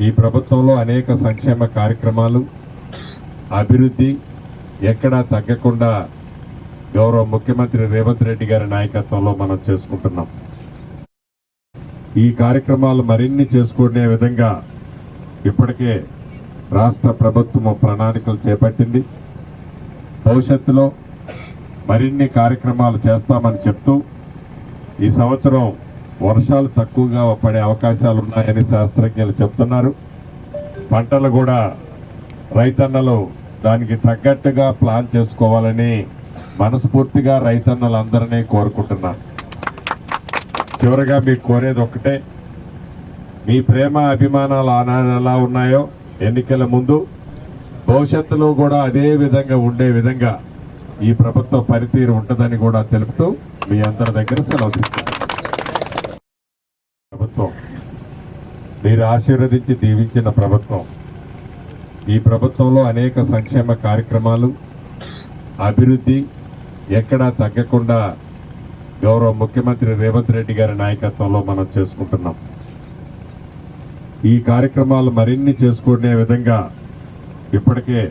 ఈ ప్రభుత్వంలో అనేక సంక్షేమ కార్యక్రమాలు, అభివృద్ధి ఎక్కడా తగ్గకుండా గౌరవ ముఖ్యమంత్రి రేవంత్ రెడ్డి గారి నాయకత్వంలో మనం చేసుకుంటున్నాం. ఈ కార్యక్రమాలు మరిన్ని చేసుకునే విధంగా ఇప్పటికే రాష్ట్ర ప్రభుత్వం ప్రణాళికలు చేపట్టింది. భవిష్యత్తులో మరిన్ని కార్యక్రమాలు చేస్తామని చెప్తూ ఈ సంవత్సరం వర్షాలు తక్కువగా పడే అవకాశాలు ఉన్నాయని శాస్త్రజ్ఞులు చెప్తున్నారు. పంటలు కూడా రైతన్నలు దానికి తగ్గట్టుగా ప్లాన్ చేసుకోవాలని మనస్ఫూర్తిగా రైతన్నలందరినీ కోరుకుంటున్నాను. చివరిగా మీకు కోరేది ఒక్కటే, మీ ప్రేమ అభిమానాలు ఆనాడు ఎలా ఉన్నాయో ఎన్నికల ముందు భవిష్యత్తులో కూడా అదే విధంగా ఉండే విధంగా ఈ ప్రభుత్వ పనితీరు ఉంటుందని కూడా తెలుపుతూ మీ అందరి దగ్గర సెలవు తీసుకుంటాను. ప్రభుత్వం మీరు ఆశీర్వదించి దీవించిన ప్రభుత్వం. ఈ ప్రభుత్వంలో అనేక సంక్షేమ కార్యక్రమాలు, అభివృద్ధి ఎక్కడా తగ్గకుండా గౌరవ ముఖ్యమంత్రి రేవంత్ రెడ్డి గారి నాయకత్వంలో మనం చేసుకుంటున్నాం. ఈ కార్యక్రమాలు మరిన్ని చేసుకునే విధంగా ఇప్పటికే